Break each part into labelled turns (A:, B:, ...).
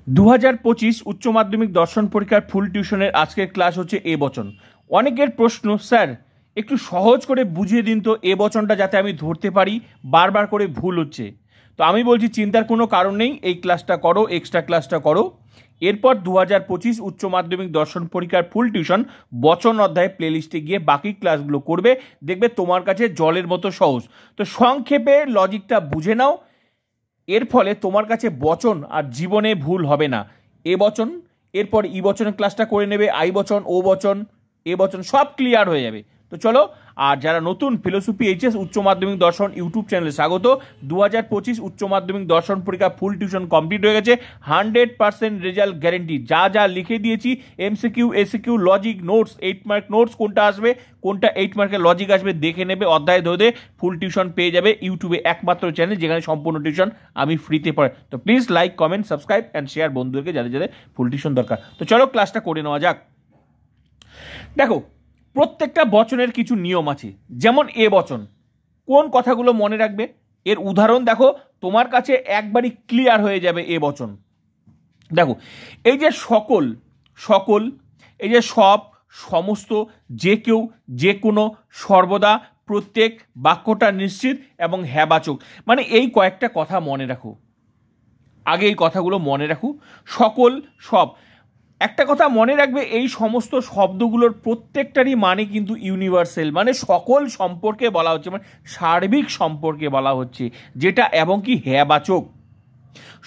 A: 2025 উচ্চ মাধ্যমিক দর্শন পরীক্ষার ফুল টিউশনের আজকের ক্লাস হচ্ছে এ বচন। অনেকের প্রশ্ন, স্যার একটু সহজ করে বুঝিয়ে দিন তো এ বচনটা যাতে আমি ধরতে পারি, বারবার করে ভুল হচ্ছে। তো আমি বলছি চিন্তার কোনো কারণ নেই, এই ক্লাসটা করো, এক্সট্রা ক্লাসটা করো। এরপর 2025 উচ্চ মাধ্যমিক দর্শন পরীক্ষার ফুল টিউশন বচন অধ্যায় প্লেলিস্টে গিয়ে বাকি ক্লাসগুলো করবে, দেখবে তোমার কাছে জলের মতো সহজ। তো সংক্ষেপে লজিকটা বুঝে নাও, এর ফলে তোমার কাছে বচন আর জীবনে ভুল হবে না। এ বচন, এরপর ই বচনের ক্লাসটা করে নেবে, আই বচন, ও বচন, এ বচন সব ক্লিয়ার হয়ে যাবে। তো চলো, আর যারা নতুন ফিলোসফি এইচএস উচ্চ মাধ্যমিক দর্শন ইউটিউব চ্যানেলে স্বাগত। 2025 উচ্চ মাধ্যমিক দর্শন পরীক্ষা ফুল টিউশন কমপ্লিট হয়ে গেছে, 100% রেজাল্ট গ্যারেন্টি। যা যা লিখে দিয়েছি, MCQ, SCQ, logic, notes, 8 mark notes কোনটা আসবে, কোনটা 8 মার্কের লজিক আসবে দেখে নেবে, অধ্যায় ধরে ফুল টিউশন পেয়ে যাবে ইউটিউবে, একমাত্র চ্যানেল যেখানে সম্পূর্ণ টিউশন আমি ফ্রিতে পড়াই। তো please like, comment, subscribe and share বন্ধুদেরকে যাদের যাদের ফুল টিউশন দরকার। তো চলো ক্লাসটা করে নেওয়া যাক। দেখো, প্রত্যেকটা বচনের কিছু নিয়ম আছে। যেমন এ বচন, কোন কথাগুলো মনে রাখবে, এর উদাহরণ দেখো, তোমার কাছে একবারই ক্লিয়ার হয়ে যাবে এ বচন। দেখো, এই যে সকল, সকল, এই যে সব, সমস্ত, যে কেউ, যে কোনো, সর্বদা, প্রত্যেক, বাক্যটা নিশ্চিত এবং হ্যাবাচক, মানে এই কয়েকটা কথা মনে রাখো। আগে এই কথাগুলো মনে রাখো, সকল, সব। একটা কথা মনে রাখবে, এই সমস্ত শব্দগুলোর প্রত্যেকটারই মানে কিন্তু ইউনিভার্সাল, মানে সকল সম্পর্কে বলা হচ্ছে, মানে সার্বিক সম্পর্কে বলা হচ্ছে, যেটা এবং কি হ্যাবাচক।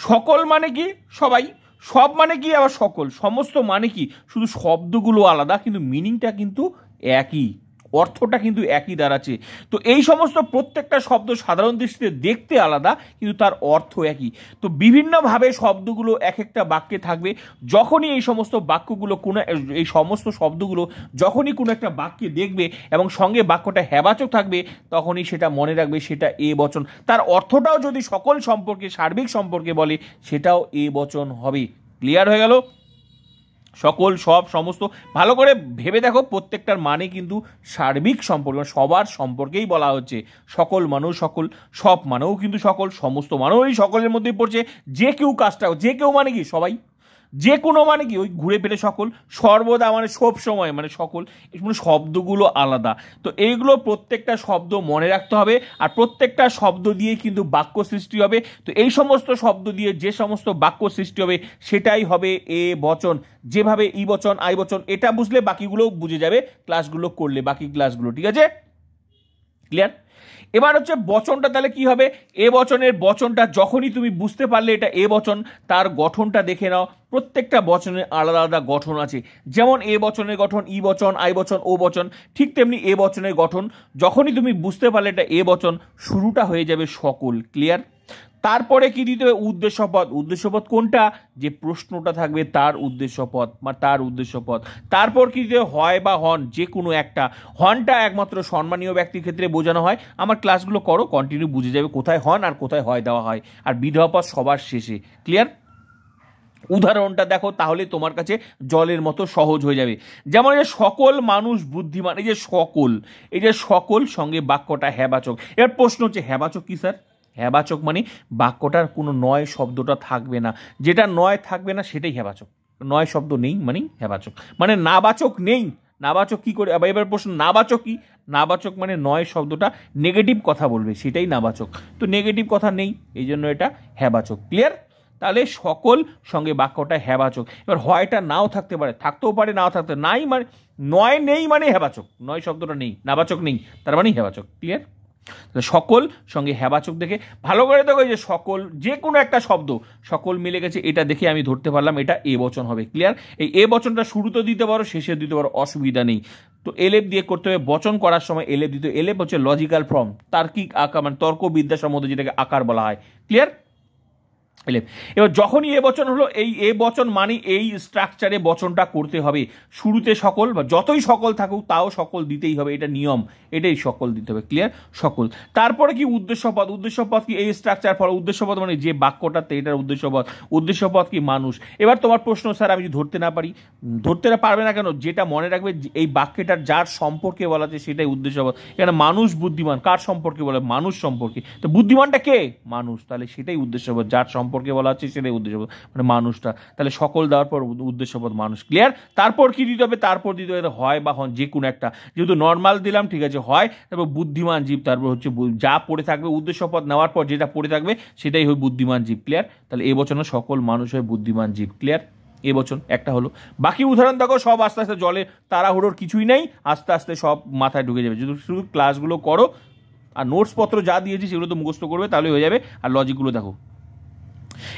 A: সকল মানে কি সবাই, সব মানে কি আবার সকল, সমস্ত মানে কি শুধু শব্দগুলো আলাদা, কিন্তু মিনিংটা কিন্তু একই, অর্থটা কিন্তু একই দাঁড়াচ্ছে। তো এই সমস্ত প্রত্যেকটা শব্দ সাধারণ দৃষ্টিতে দেখতে আলাদা, কিন্তু তার অর্থ একই। তো বিভিন্নভাবে শব্দগুলো এক একটা বাক্যে থাকবে। যখনই এই সমস্ত বাক্যগুলো কোনো, এই সমস্ত শব্দগুলো যখনই কোনো একটা বাক্যে দেখবে এবং সঙ্গে বাক্যটা হ্যাবাচক থাকবে, তখনই সেটা মনে রাখবে সেটা এ বচন। তার অর্থটাও যদি সকল সম্পর্কে, সার্বিক সম্পর্কে বলে, সেটাও এ বচন হবে। ক্লিয়ার হয়ে গেল? সকল, সব, সমস্ত, ভালো করে ভেবে দেখো, প্রত্যেকটার মানে কিন্তু সার্বিক সম্পর্ক, সবার সম্পর্কেই বলা হচ্ছে। সকল মানেও সকল, সব মানেও কিন্তু সকল, সমস্ত মানেও এই সকলের মধ্যেই পড়ছে। যে কেউ কাজটা, যে কেউ মানে কি সবাই, যে কোনো মানে কি ওই ঘুরে ফেলে সকল, সর্বদা মানে সব সময় মানে সকল, মানে শব্দগুলো আলাদা। তো এইগুলো প্রত্যেকটা শব্দ মনে রাখতে হবে, আর প্রত্যেকটা শব্দ দিয়ে কিন্তু বাক্য সৃষ্টি হবে। তো এই সমস্ত শব্দ দিয়ে যে সমস্ত বাক্য সৃষ্টি হবে, সেটাই হবে এ বচন। যেভাবে ই বচন, আই বচন, এটা বুঝলে বাকিগুলো বুঝে যাবে ক্লাসগুলো করলে, বাকি ক্লাসগুলো। ঠিক আছে? ক্লিয়ার? এবার হচ্ছে বচনটা তাহলে কি হবে। এ বচনের বচনটা যখনই তুমি বুঝতে পারলে এটা এ বচন, তার গঠনটা দেখে নাও। প্রত্যেকটা বচনের আলাদা আলাদা গঠন আছে। যেমন এ বচনের গঠন ই বচন, আই বচন, ও বচন, ঠিক তেমনি এ বচনের গঠন যখনই তুমি বুঝতে পারলে এটা এ বচন, শুরুটা হয়ে যাবে সকল। ক্লিয়ার? তারপরে কি দিতে হবে? উদ্দেশ্যপদ। উদ্দেশ্যপদ কোনটা? যে প্রশ্নটা থাকবে তার উদ্দেশ্যপদ, বা তার উদ্দেশ্যপদ। তারপর কি দিতে হয় বা হন, যে কোনো একটা। হনটা একমাত্র সম্মানীয় ব্যক্তির ক্ষেত্রে বোঝানো হয়। আমার ক্লাসগুলো করো, কন্টিনিউ বুঝে যাবে কোথায় হন আর কোথায় হয় দেওয়া হয়। আর বিধেয়পদ সবার শেষে। ক্লিয়ার? উদাহরণটা দেখো, তাহলে তোমার কাছে জলের মতো সহজ হয়ে যাবে। যেমন এই যে সকল মানুষ বুদ্ধিমান, এই যে সকল, এই যে সকল সঙ্গে বাক্যটা হ্যাবাচক। এবার প্রশ্ন হচ্ছে, হ্যাবাচক কি স্যার? হ্যাবাচক মানে বাক্যটার কোনো নয় শব্দটা থাকবে না, যেটা নয় থাকবে না সেটাই হ্যাবাচক। নয় শব্দ নেই মানে হ্যাবাচক, মানে নাবাচক নেই। নাবাচক কি করে? এবার প্রশ্ন, নাবাচক কি? নাবাচক মানে নয় শব্দটা নেগেটিভ কথা বলবে, সেটাই নাবাচক। তো নেগেটিভ কথা নেই, এই জন্য এটা হ্যাবাচক। ক্লিয়ার? তাহলে সকল সঙ্গে বাক্যটা হ্যাবাচক। এবার হয়টা নাও থাকতে পারে, থাকতেও পারে, নাও থাকতে, নাই মানে নয় নেই মানে হ্যাবাচক, নয় শব্দটা নেই, নাবাচক নেই, তার মানে হ্যাবাচক। ক্লিয়ার? সকল সঙ্গে হ্যাবাচক দেখে ভালো করে দেখো, যে সকল, যে কোনো একটা শব্দ সকল মিলে গেছে, এটা দেখে আমি ধরতে পারলাম এটা এ বচন হবে। ক্লিয়ার? এই এ বচনটা শুরুতে দিতে পারো, শেষে দিতে পারো, অসুবিধা নেই। তো এলেপ দিয়ে করতে হবে, বচন করার সময় এলেপ দিতে। এলেপ হচ্ছে লজিক্যাল ফর্ম, তার্কিক আকার, মানে তর্কবিদ্যা সম্বন্ধে যেটাকে আকার বলা হয়। ক্লিয়ার? এবার যখনই এ বচন হলো, এই এ বচন মানে এই স্ট্রাকচারে বচনটা করতে হবে। শুরুতে সকল, বা যতই সকল থাকুক তাও সকল দিতেই হবে, এটা নিয়ম, এটাই সকল দিতে হবে। ক্লিয়ার? সকল। তারপরে কি? উদ্দেশ্যপদ। উদ্দেশ্যপদ কি? এই স্ট্রাকচার ফলো। উদ্দেশ্যপদ মানে যে বাক্যটাতে, এটার উদ্দেশ্যপদ। উদ্দেশ্যপদ কি? মানুষ। এবার তোমার প্রশ্ন, স্যার আমি যদি ধরতে না পারি? ধরতে না পারবে না কেন? যেটা মনে রাখবে, এই বাক্যটার যার সম্পর্কে বলা আছে সেটাই উদ্দেশ্যপদ। এখানে মানুষ বুদ্ধিমান, কার সম্পর্কে বলে? মানুষ সম্পর্কে। তো বুদ্ধিমানটা কে? মানুষ, তাহলে সেটাই উদ্দেশ্যপদ, যার সম্পর্কে সম্পর্কে বলা হচ্ছে সেটাই উদ্দেশ্যপদ, মানে মানুষটা। তাহলে সকল দেওয়ার পর উদ্দেশ্যপদ মানুষ, ক্লিয়ার। তারপর কি দিতে হবে, তারপর দিতে হবে হয় বা হন, যে কোনো একটা। যেহেতু নর্মাল দিলাম, ঠিক আছে, হয়, তারপর বুদ্ধিমান জীব, তারপর হচ্ছে যা পড়ে থাকবে উদ্দেশ্যপদ নেওয়ার পর যেটা পড়ে থাকবে সেটাই হয় বুদ্ধিমান জীব, ক্লিয়ার। তাহলে এই বচনে সকল মানুষ হয় বুদ্ধিমান জীব, ক্লিয়ার। এ বচন একটা হলো। বাকি উদাহরণ দেখো সব আস্তে আস্তে, জলে তাড়াহুড়োর কিছুই নেই, আস্তে আস্তে সব মাথায় ঢুকে যাবে। যদি শুধু ক্লাসগুলো করো আর নোটসপত্র যা দিয়েছি সেগুলো তো মুখস্থ করবে, তাহলে হয়ে যাবে। আর লজিকগুলো দেখো।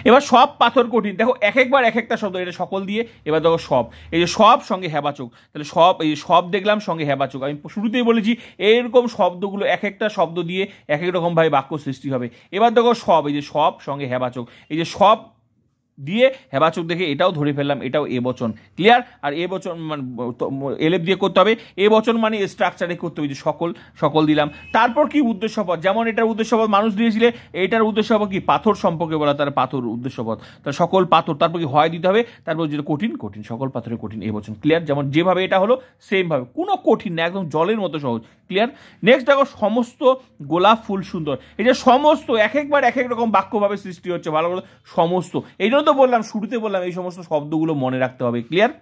A: এবার সব পাথর কঠিন, দেখো এক একবার এক একটা শব্দ, এটা সকল দিয়ে। এবার দেখো সব, এই যে সব সঙ্গে হেবাচক, তাহলে সব, এই সব দেখলাম সঙ্গে হেবাচক। আমি শুরুতেই বলেছি এইরকম শব্দগুলো এক একটা শব্দ দিয়ে এক এক রকমভাবে বাক্য সৃষ্টি হবে। এবার দেখো সব, এই যে সব সঙ্গে হেবাচক, এই যে সব দিয়ে হেবাচক দেখে এটাও ধরে ফেললাম, এটাও এ বচন, ক্লিয়ার। আর এ বচন মানে এলেপ দিয়ে করতে হবে। এ বচন মানে স্ট্রাকচারে করতে হবে, যে সকল, সকল দিলাম। তারপর কি উদ্দেশ্যপদ, যেমন এটার উদ্দেশ্যপদ মানুষ দিয়েছিলে, এইটার উদ্দেশ্যপদ কি পাথর সম্পর্কে বলা, তার পাথর উদ্দেশ্যপদ, তার সকল পাথর। তারপর কি হয় দিতে হবে, তারপর যেটা কঠিন, কঠিন, সকল পাথরের কঠিন, এ বচন, ক্লিয়ার। যেমন যেভাবে এটা হলো সেম ভাবে, কোনো কঠিন না, একদম জলের মতো সহজ, ক্লিয়ার। নেক্সট দেখো সমস্ত গোলাপ ফুল সুন্দর, এই যে সমস্ত এক একবার এক এক রকম বাক্যভাবে সৃষ্টি হচ্ছে, ভালো করে সমস্ত। এই জন্য তো বললাম, শুরুতে বললাম এই সমস্ত শব্দগুলো মনে রাখতে হবে, ক্লিয়ার।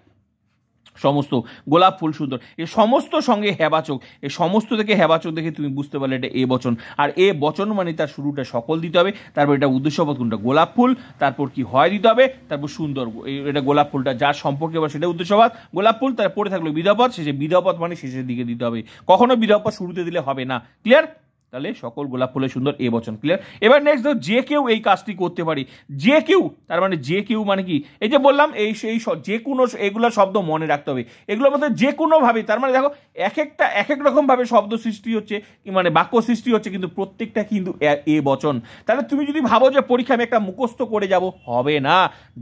A: সমস্ত গোলাপ ফুল সুন্দর, এই সমস্ত সঙ্গে হেবাচক, এই সমস্ত থেকে হেবাচক দেখে তুমি বুঝতে পারলে এটা এ বচন। আর এ বচন মানে তার শুরুটা সকল দিতে হবে, তারপর এটা উদ্দেশ্যপদ কোনটা, গোলাপ ফুল, তারপর কি হয় দিতে হবে, তারপর সুন্দর, এটা গোলাপ ফুলটা যার সম্পর্কে বা সেটা উদ্দেশ্যপদ, গোলাপ ফুল, তার পরে থাকলো বিধাপদ, শেষে বিধাপদ মানে শেষের দিকে দিতে হবে, কখনো বিধাপদ শুরুতে দিলে হবে না, ক্লিয়ার। তাহলে সকল গোলাপ ফুলের সুন্দর, এ বচন, ক্লিয়ার। এবার নেক্সট ধর যে কেউ এই কাজটি করতে পারি, যে কেউ, তার মানে যে কেউ মানে কি, এই যে বললাম এই সেই যে কোনো, এগুলো শব্দ মনে রাখতে হবে, এগুলোর মধ্যে যে কোনো ভাবে, তার মানে দেখো এক একটা এক এক রকম ভাবে শব্দ সৃষ্টি হচ্ছে, মানে বাক্য সৃষ্টি হচ্ছে, কিন্তু প্রত্যেকটা কিন্তু এ বচন। তাহলে তুমি যদি ভাবো যে পরীক্ষা আমি একটা মুখস্থ করে যাব, হবে না,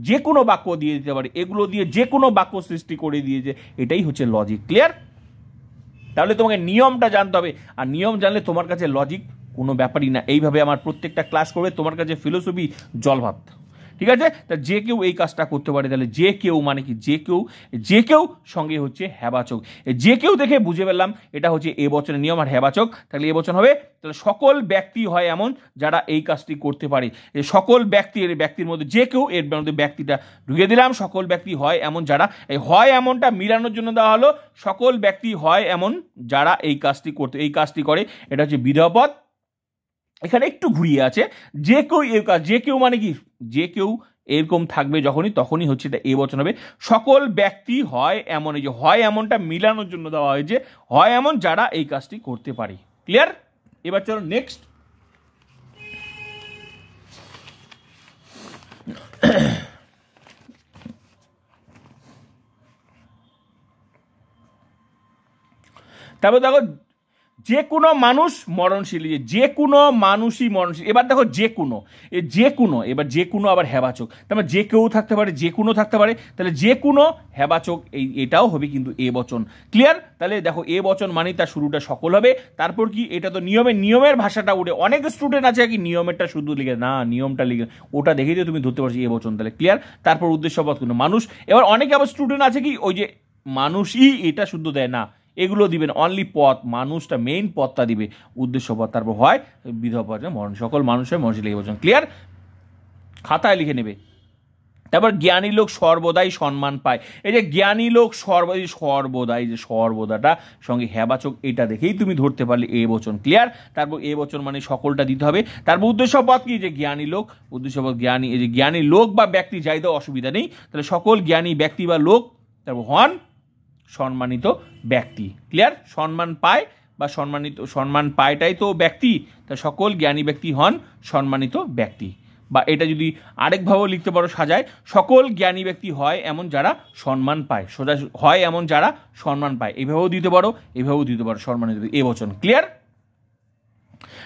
A: যে কোনো বাক্য দিয়ে দিতে পারি, এগুলো দিয়ে যে কোনো বাক্য সৃষ্টি করে দিয়েছে, এটাই হচ্ছে লজিক, ক্লিয়ার। তাহলে তোমাকে নিয়মটা জানতে হবে, আর নিয়ম জানলে তোমার কাছে লজিক কোনো ব্যাপারই না। এইভাবে আমার প্রত্যেকটা ক্লাস করবে, তোমার কাছে ফিলোসফি জল ভাত, ঠিক আছে। তা যে কেউ এই কাজটা করতে পারে, তাহলে যে কেউ মানে কি, যে কেউ, যে কেউ সঙ্গে হচ্ছে হেবাচক, যে কেউ দেখে বুঝে পেলাম এটা হচ্ছে এ বচনের নিয়ম। আর হেবাচক তাহলে এ বচন হবে। তাহলে সকল ব্যক্তি হয় এমন যারা এই কাজটি করতে পারে, সকল ব্যক্তি, এর ব্যক্তির মধ্যে যে কেউ, এর মধ্যে ব্যক্তিটা ঢুকে দিলাম, সকল ব্যক্তি হয় এমন যারা, এই হয় এমনটা মিলানোর জন্য দেওয়া হলো, সকল ব্যক্তি হয় এমন যারা এই কাজটি করতে, এই কাজটি করে, এটা হচ্ছে বিধাপদ। এখানে একটু ঘুরিয়ে আছে, যে কেউ এই কাজ, যে কেউ মানে কি, যে কেউ এরকম থাকবে যখনই, তখনই হচ্ছে এটা এ বচন হবে। সকল ব্যক্তি হয় এমন, এই যে হয় এমনটা মিলানোর জন্য দেওয়া হয়েছে, হয় এমন যারা এই কাজটি করতে পারে, ক্লিয়ার। এবার চলো নেক্সট। তারপর দেখো যে কোনো মানুষ মরণশীল, যে কোনো মানুষই মরণশীল। এবার দেখো যে কোনো, যে কোনো, এবার যে কোনো আবার হেবাচক, তারপর যে কেউ থাকতে পারে, যে কোনো থাকতে পারে, তাহলে যে কোনো হেবাচক, এটাও হবে কিন্তু এ বচন, ক্লিয়ার। তাহলে দেখো এ বচন মানে তার শুরুটা সকল হবে, তারপর কি, এটা তো নিয়মের ভাষাটা উঠে, অনেক স্টুডেন্ট আছে কি নিয়মেরটা শুধু লিখে না, নিয়মটা লিখে, ওটা দেখে দিয়ে তুমি ধরতে পারছো এ বচন, তাহলে ক্লিয়ার। তারপর উদ্দেশ্যপদ কোনো মানুষ। এবার অনেকে আবার স্টুডেন্ট আছে কি ওই যে মানুষই এটা শুদ্ধ দেয় না, এগুলো দিবেন অনলি পদ, মানুষটা মেইন পদটা দিবে, উদ্দেশ্য পদ, তারপর হয় বিধবা মরণ, সকল মানুষের মরণশীল এই বচন, ক্লিয়ার। খাতায় লিখে নেবে। তারপর জ্ঞানী লোক সর্বদাই সম্মান পায়, এই যে জ্ঞানী লোক সর্বদাই, যে সর্বদাটা সঙ্গে হেবাচক, এটা দেখেই তুমি ধরতে পারলে এ বচন, ক্লিয়ার। তারপর এ বচন মানে সকলটা দিতে হবে। তারপর উদ্দেশ্য পদ কি, যে জ্ঞানী লোক, উদ্দেশ্য পদ জ্ঞানী, এই যে জ্ঞানী লোক বা ব্যক্তি যাই তো অসুবিধা নেই, তাহলে সকল জ্ঞানী ব্যক্তি বা লোক, তারপর হন সম্মানিত ব্যক্তি, ক্লিয়ার। সম্মান পায় বা সম্মানিত, সম্মান পায়টাই তো ব্যক্তি, তা সকল জ্ঞানী ব্যক্তি হন সম্মানিত ব্যক্তি। বা এটা যদি আরেকভাবেও লিখতে পারো সাজায়, সকল জ্ঞানী ব্যক্তি হয় এমন যারা সম্মান পায়, সোজা হয় এমন যারা সম্মান পায়, এইভাবেও দিতে পারো, এইভাবেও দিতে পারো, সম্মানিত এ বচন, ক্লিয়ার।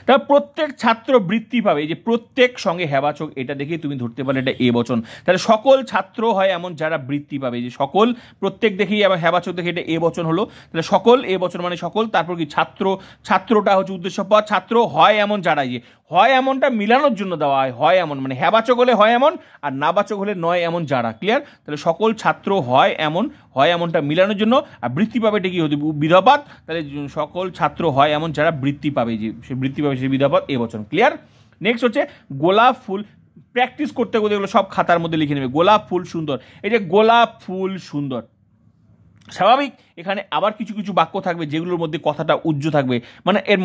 A: তা প্রত্যেক ছাত্র বৃত্তি পাবে, এই যে প্রত্যেক সঙ্গে হেবাচক, এটা দেখে তুমি ধরতে পারলে এটা এ বচন। তাহলে সকল ছাত্র হয় এমন যারা বৃত্তি পাবে, যে সকল, প্রত্যেক দেখেই আবার হেবাচক দেখে এটা এ বচন হলো। তাহলে সকল এ বচন মানে সকল, তারপর কি ছাত্র, ছাত্রটা হচ্ছে উদ্দেশ্য পদ, ছাত্র হয় এমন যারা, যে হয় এমনটা মিলানোর জন্য দেওয়া হয়, হয় এমন মানে হেবাচক হলে হয় এমন, আর নাবাচক হলে নয় এমন যারা, ক্লিয়ার। তাহলে সকল ছাত্র হয় এমন, হয় এমনটা মিলানোর জন্য, আর বৃত্তি পাবে এটা কি হচ্ছে বিধাপদ, তাহলে সকল ছাত্র হয় এমন যারা বৃত্তি পাবে, যে সে বৃত্তি পাবে সে বিধাপদ, এ বচন, ক্লিয়ার। নেক্সট হচ্ছে গোলাপ ফুল, প্র্যাকটিস করতে করতে এগুলো সব খাতার মধ্যে লিখে নেবে। গোলাপ ফুল সুন্দর, এই যে গোলাপ ফুল সুন্দর। স্বাভাবিক এখানে আবার কিছু কিছু বাক্য থাকবে যেগুলোর মধ্যে কথাটা উজ্জ্ব থাকবে, মানে এর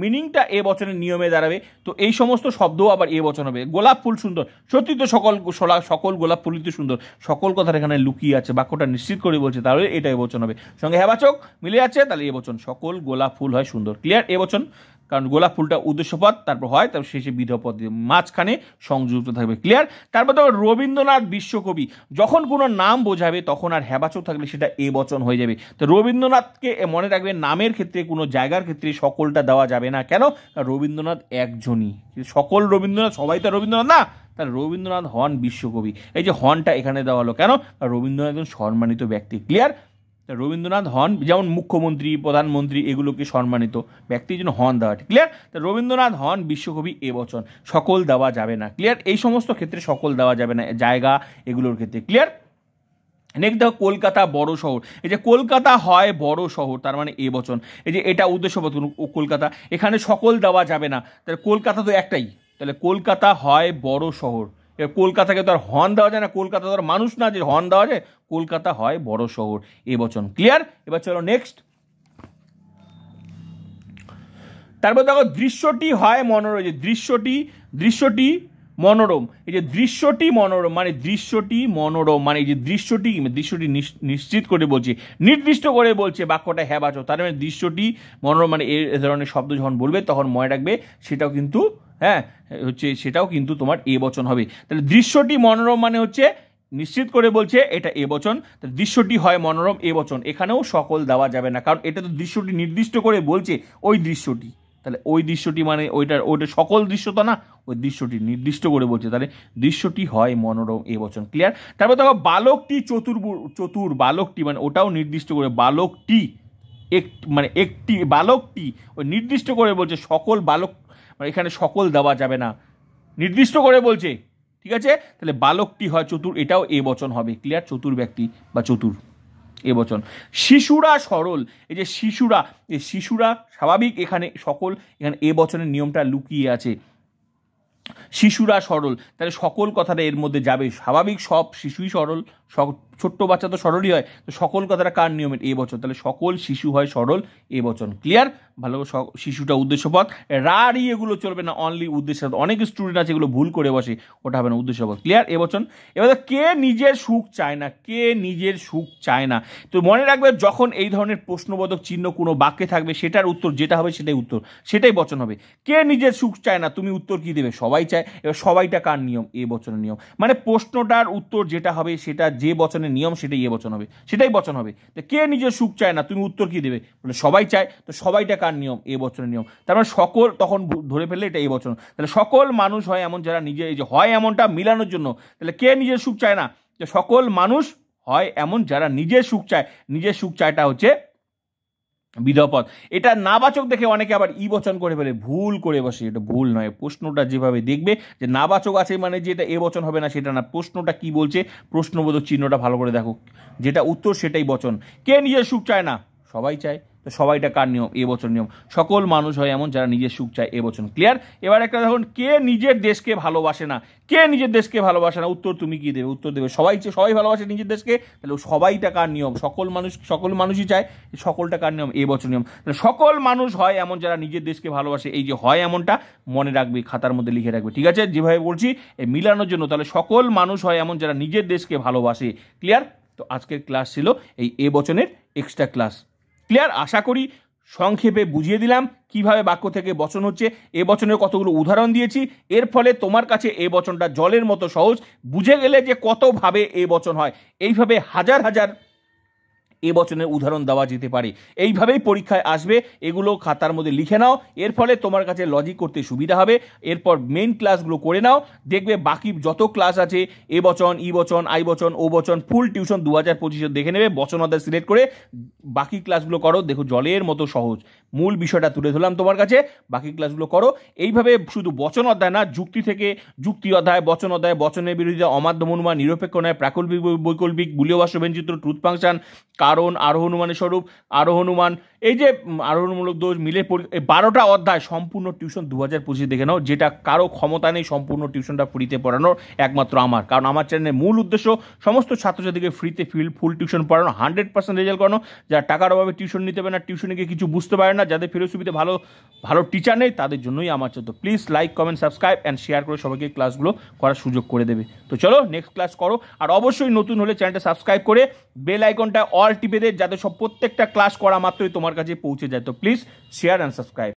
A: মিনিংটা এ বচনের নিয়মে দাঁড়াবে। তো এই সমস্ত শব্দও আবার এ বচন হবে। গোলাপ ফুল সুন্দর, সত্যি তো সকল গোলাপ ফুলই তো সুন্দর, সকল কথাটা এখানে লুকিয়ে আছে, বাক্যটা নিশ্চিত করে বলছে, তাহলে এটা এ বচন হবে। সঙ্গে হ্যাবাচক মিলে যাচ্ছে, তাহলে এ বচন, সকল গোলাপ ফুল হয় সুন্দর। ক্লিয়ার? এ বচন, কারণ গোলাপ ফুলটা উদ্দেশ্যপদ, তারপর হয়, তারপর শেষে বিধপদ দিয়ে মাঝখানে সংযুক্ত থাকবে। ক্লিয়ার? তারপর তো রবীন্দ্রনাথ বিশ্বকবি, যখন কোনো নাম বোঝাবে তখন আর হ্যাবাচক থাকলে সেটা এ বচন হয়ে যাবে। তো রবীন্দ্রনাথকে মনে রাখবে, নামের ক্ষেত্রে কোনো জায়গার ক্ষেত্রে সকলটা দেওয়া যাবে না। কেন? রবীন্দ্রনাথ একজনই, সকল রবীন্দ্রনাথ, সবাই তো রবীন্দ্রনাথ না, তার রবীন্দ্রনাথ হন বিশ্বকবি। এই যে হনটা এখানে দেওয়া হলো কেন? রবীন্দ্রনাথ একজন সম্মানিত ব্যক্তি। ক্লিয়ার? রবীন্দ্রনাথ হন, যেমন মুখ্যমন্ত্রী, প্রধানমন্ত্রী এগুলোকে সম্মানিত ব্যক্তির জন্য হন দেওয়া। ক্লিয়ার? রবীন্দ্রনাথ হন বিশ্বকবি এ বচন, সকল দেওয়া যাবে না। ক্লিয়ার? এই সমস্ত ক্ষেত্রে সকল দেওয়া যাবে না, জায়গা এগুলোর ক্ষেত্রে। ক্লিয়ার? নেক্সট দেখো কলকাতা বড় শহর, এই যে কলকাতা হয় বড় শহর, তার মানে এ বচন। এই যে এটা উদ্দেশ্যপদ কলকাতা, এখানে সকল দেওয়া যাবে না, তাহলে কলকাতা তো একটাই, তাহলে কলকাতা হয় বড় শহর। কলকাতাকে তো আর হর্ন দেওয়া যায় না, কলকাতা তো আর মানুষ না যে হর্ন দেওয়া যায়, কলকাতা হয় বড় শহর এ বচন। ক্লিয়ার? এবার চলো নেক্সট। তারপর দেখো দৃশ্যটি হয় মনোরম, যে দৃশ্যটি মনোরম, এই যে দৃশ্যটি মনোরম মানে দৃশ্যটি মনোরম, মানে এই যে দৃশ্যটি নিশ্চিত করে বলছে, নির্দিষ্ট করে বলছে, বাক্যটা হ্যাবাচক, তার মানে দৃশ্যটি মনোরম, মানে এই ধরনের শব্দ যখন বলবে তখন মনে রাখবে সেটাও কিন্তু সেটাও কিন্তু তোমার এ বচন হবে। তাহলে দৃশ্যটি মনোরম মানে হচ্ছে নিশ্চিত করে বলছে, এটা এ বচন। দৃশ্যটি হয় মনোরম এ বচন, এখানেও সকল দেওয়া যাবে না, কারণ এটা তো দৃশ্যটি নির্দিষ্ট করে বলছে, ওই দৃশ্যটি, তাহলে ওই দৃশ্যটি মানে ওইটা সকল দৃশ্য তো না, ওই দৃশ্যটি নির্দিষ্ট করে বলছে, তাহলে দৃশ্যটি হয় মনোরম এ বচন। ক্লিয়ার? তারপর দেখো বালকটি চতুর, বালকটি মানে ওটাও নির্দিষ্ট করে, বালকটি মানে একটি, বালকটি ওই নির্দিষ্ট করে বলছে, সকল বালক মানে এখানে সকল দেওয়া যাবে না, নির্দিষ্ট করে বলছে। ঠিক আছে? তাহলে বালকটি হয় চতুর, এটাও এ বচন হবে। ক্লিয়ার? চতুর ব্যক্তি বা চতুর এ বচন। শিশুরা সরল, এই যে শিশুরা স্বাভাবিক, এখানে সকল, এখানে এ বচনের নিয়মটা লুকিয়ে আছে। শিশুরা সরল, তাহলে সকল কথাটা এর মধ্যে যাবে, স্বাভাবিক সব শিশুই সরল, ছোট্ট বাচ্চা তো সরলই হয়, তো সকল কথাটা কার নিয়মের? এ বচন, তাহলে সকল শিশু হয় সরল এ বচন। ক্লিয়ার? ভালো, শিশুটা উদ্দেশ্যপদ, রারি এগুলো চলবে না, অনলি উদ্দেশ্যপদ। অনেক স্টুডেন্ট আছে এগুলো ভুল করে বসে, ওটা হবে না, উদ্দেশ্যপদ। ক্লিয়ার? এ বচন। এবার কে নিজের সুখ চায় না, কে নিজের সুখ চায় না, তো মনে রাখবে যখন এই ধরনের প্রশ্নবোধক চিহ্ন কোনো বাক্যে থাকবে, সেটার উত্তর যেটা হবে সেটাই উত্তর, সেটাই বচন হবে। কে নিজের সুখ চায় না, তুমি উত্তর কি দেবে? সবাই চায়। এবার সবাইটা কার নিয়ম? এ বচনের নিয়ম, মানে প্রশ্নটার উত্তর যেটা হবে সেটা যে বচনের নিয়ম সেটাই এ বচন হবে, সেটাই বচন হবে। তো কে নিজের সুখ চায় না, তুমি উত্তর কি দেবে? বলে সবাই চায়, তো সবাইটা কার নিয়ম? এ বচনের নিয়ম। তারপর সকল, তখন ধরে ফেললে এটা এ বচন, তাহলে সকল মানুষ হয় এমন যারা নিজে, এই যে হয় এমনটা মিলানোর জন্য, তাহলে কে নিজের সুখ চায় না, যে সকল মানুষ হয় এমন যারা নিজের সুখ চায়, নিজের সুখ চায়টা হচ্ছে বিধপদ। এটা নাবাচক দেখে অনেকে আবার ই বচন করে ফেলে, ভুল করে বসে, এটা ভুল নয়। প্রশ্নটা যেভাবে দেখবে যে নাবাচক আছে মানে যে এটা এ বচন হবে না, সেটা না, প্রশ্নটা কি বলছে, প্রশ্নবোধক চিহ্নটা ভালো করে দেখো, যেটা উত্তর সেটাই বচন। কে নিজের সুখ চায় না? সবাই চায়, তো সবাইটা কার নিয়ম? এ বচন নিয়ম। সকল মানুষ হয় এমন যারা নিজের সুখ চায়, এ বচন। ক্লিয়ার? এবার একটা দেখুন, কে নিজের দেশকে ভালোবাসে না, কে নিজের দেশকে ভালোবাসে না, উত্তর তুমি কি দেবে? উত্তর দেবে সবাই ভালোবাসে নিজের দেশকে, তাহলে সবাইটা কার নিয়ম? সকল মানুষই চায়, সকলটা কার নিয়ম? এ বচন নিয়ম। তাহলে সকল মানুষ হয় এমন যারা নিজের দেশকে ভালোবাসে, এই যে হয় এমনটা মনে রাখবে, খাতার মধ্যে লিখে রাখবে। ঠিক আছে? যেভাবে বলছি এই মিলানোর জন্য, তাহলে সকল মানুষ হয় এমন যারা নিজের দেশকে ভালোবাসে। ক্লিয়ার? তো আজকের ক্লাস ছিল এই এ বচনের এক্সট্রা ক্লাস। ক্লিয়ার? আশা করি সংক্ষেপে বুঝিয়ে দিলাম কিভাবে বাক্য থেকে বচন হচ্ছে, এ বচনের কতগুলো উদাহরণ দিয়েছি, এর ফলে তোমার কাছে এ বচনটা জলের মতো সহজ, বুঝে গেলে যে কতভাবে এ বচন হয়। এইভাবে হাজার হাজার এ বচনের উদাহরণ দেওয়া যেতে পারে, এইভাবেই পরীক্ষায় আসবে, এগুলো খাতার মধ্যে লিখে নাও, এর ফলে তোমার কাছে লজিক করতে সুবিধা হবে। এরপর মেইন ক্লাসগুলো করে নাও, দেখবে বাকি যত ক্লাস আছে, এ বচন, ই বচন, আই বচন, ও বচন, ফুল টিউশন 2025 দেখে নেবে, বচন অধ্যায় সিলেক্ট করে বাকি ক্লাসগুলো করো, দেখো জলের মতো সহজ। মূল বিষয়টা তুলে ধরলাম তোমার কাছে, বাকি ক্লাসগুলো করো। এইভাবে শুধু বচন অধ্যায় না, যুক্তি থেকে যুক্তি অধ্যায়, বচন অধ্যায়, বচনের বিরোধিতা, অমাধ্য অনুমান, নিরপেক্ষ নয়, প্রাকল্পিক বৈকল্পিক, বুলীয় বাষ্প ব্যঞ্জিত, ট্রুথ ফাংশন, কারণ, আরোহ অনুমানের স্বরূপ, আরোহ অনুমান, এই যে আরোহণমূলক দোষ মিলে 12টা অধ্যায় সম্পূর্ণ টিউশন 2025 দেখে নাও, যেটা কারো ক্ষমতা নেই সম্পূর্ণ টিউশনটা ফ্রিতে পড়ানোর, একমাত্র আমার। কারণ আমার চ্যানেলের মূল উদ্দেশ্য সমস্ত ছাত্রছাত্রীকে ফ্রিতে ফুল টিউশন পড়ানো, 100% রেজাল্ট করানো। যারা টাকার অভাবে টিউশন নিতে পারে না, টিউশনে গিয়ে কিছু বুঝতে পারে না, যাদের ফিলোসফিতে ভালো ভালো টিচার নেই, তাদের জন্যই আমার চ্যানেল। তো please like, comment, subscribe and share করে সবাইকে ক্লাসগুলো করার সুযোগ করে দেবে। তো চলো নেক্সট ক্লাস করো। আর অবশ্যই নতুন হলে চ্যানেলটা সাবস্ক্রাইব করে বেল আইকনটা অল টিপে দে, যাতে সব প্রত্যেকটা ক্লাস করা মাত্রই তোমার কাছে পৌঁছে যায়। তো প্লিজ শেয়ার অ্যান্ড সাবস্ক্রাইব।